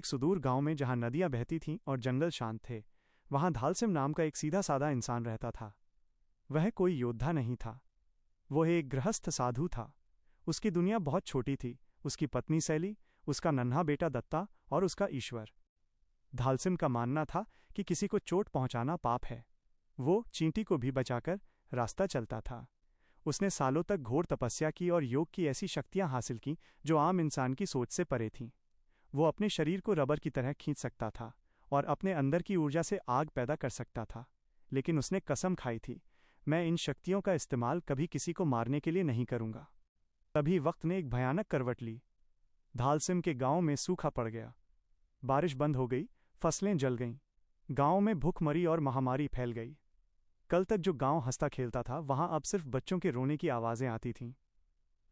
एक सुदूर गांव में जहां नदियां बहती थीं और जंगल शांत थे, वहां धालसिम नाम का एक सीधा साधा इंसान रहता था। वह कोई योद्धा नहीं था, वह एक गृहस्थ साधु था। उसकी दुनिया बहुत छोटी थी, उसकी पत्नी सैली, उसका नन्हा बेटा दत्ता और उसका ईश्वर। धालसिम का मानना था कि किसी को चोट पहुंचाना पाप है। वो चींटी को भी बचाकर रास्ता चलता था। उसने सालों तक घोर तपस्या की और योग की ऐसी शक्तियां हासिल की जो आम इंसान की सोच से परे थीं। वो अपने शरीर को रबर की तरह खींच सकता था और अपने अंदर की ऊर्जा से आग पैदा कर सकता था। लेकिन उसने कसम खाई थी, मैं इन शक्तियों का इस्तेमाल कभी किसी को मारने के लिए नहीं करूंगा। तभी वक्त ने एक भयानक करवट ली। धालसिम के गांव में सूखा पड़ गया। बारिश बंद हो गई, फसलें जल गईं। गांव में भूखमरी और महामारी फैल गई। कल तक जो गांव हंसता खेलता था, वहां अब सिर्फ बच्चों के रोने की आवाजें आती थीं।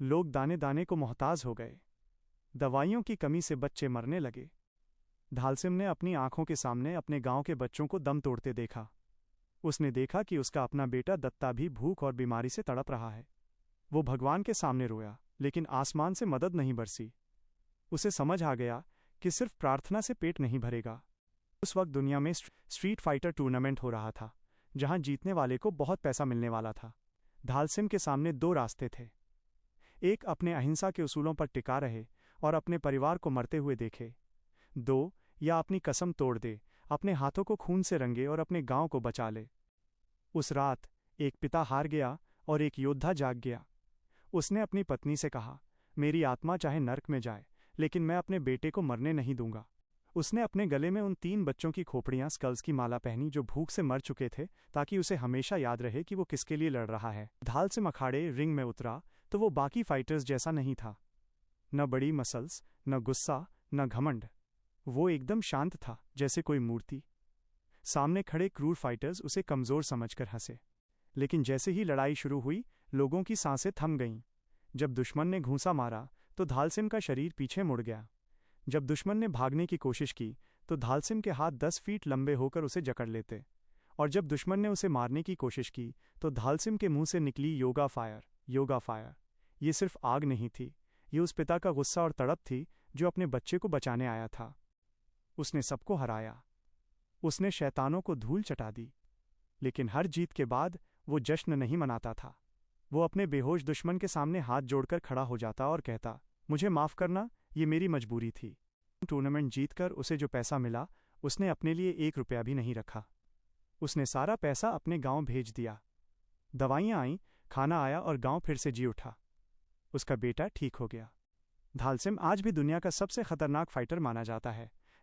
लोग दाने दाने को मोहताज हो गए। दवाइयों की कमी से बच्चे मरने लगे। धालसिम ने अपनी आंखों के सामने अपने गांव के बच्चों को दम तोड़ते देखा। उसने देखा कि उसका अपना बेटा दत्ता भी भूख और बीमारी से तड़प रहा है। वो भगवान के सामने रोया, लेकिन आसमान से मदद नहीं बरसी। उसे समझ आ गया कि सिर्फ प्रार्थना से पेट नहीं भरेगा। उस वक्त दुनिया में स्ट्रीट फाइटर टूर्नामेंट हो रहा था, जहां जीतने वाले को बहुत पैसा मिलने वाला था। धालसिम के सामने दो रास्ते थे। एक, अपने अहिंसा के उसूलों पर टिका रहे और अपने परिवार को मरते हुए देखे। दो, या अपनी कसम तोड़ दे, अपने हाथों को खून से रंगे और अपने गांव को बचा ले। उस रात एक पिता हार गया और एक योद्धा जाग गया। उसने अपनी पत्नी से कहा, मेरी आत्मा चाहे नर्क में जाए, लेकिन मैं अपने बेटे को मरने नहीं दूंगा। उसने अपने गले में उन 3 बच्चों की खोपड़ियां स्कल्स की माला पहनी जो भूख से मर चुके थे, ताकि उसे हमेशा याद रहे कि वो किसके लिए लड़ रहा है। धालसिम अखाड़े रिंग में उतरा तो वो बाकी फाइटर्स जैसा नहीं था। न बड़ी मसल्स, न गुस्सा, न घमंड। वो एकदम शांत था, जैसे कोई मूर्ति। सामने खड़े क्रूर फाइटर्स उसे कमजोर समझकर हंसे। लेकिन जैसे ही लड़ाई शुरू हुई, लोगों की सांसें थम गईं। जब दुश्मन ने घूंसा मारा तो धालसिम का शरीर पीछे मुड़ गया। जब दुश्मन ने भागने की कोशिश की तो धालसिम के हाथ 10 फीट लंबे होकर उसे जकड़ लेते। और जब दुश्मन ने उसे मारने की कोशिश की तो धालसिम के मुंह से निकली योगा फायर, योगा फायर। ये सिर्फ आग नहीं थी, ये उस पिता का गुस्सा और तड़प थी जो अपने बच्चे को बचाने आया था। उसने सबको हराया। उसने शैतानों को धूल चटा दी। लेकिन हर जीत के बाद वो जश्न नहीं मनाता था। वो अपने बेहोश दुश्मन के सामने हाथ जोड़कर खड़ा हो जाता और कहता, मुझे माफ करना, ये मेरी मजबूरी थी। टूर्नामेंट जीतकर उसे जो पैसा मिला, उसने अपने लिए 1 रुपया भी नहीं रखा। उसने सारा पैसा अपने गांव भेज दिया। दवाइयां आईं, खाना आया और गांव फिर से जी उठा। उसका बेटा ठीक हो गया। धालसिम आज भी दुनिया का सबसे खतरनाक फाइटर माना जाता है।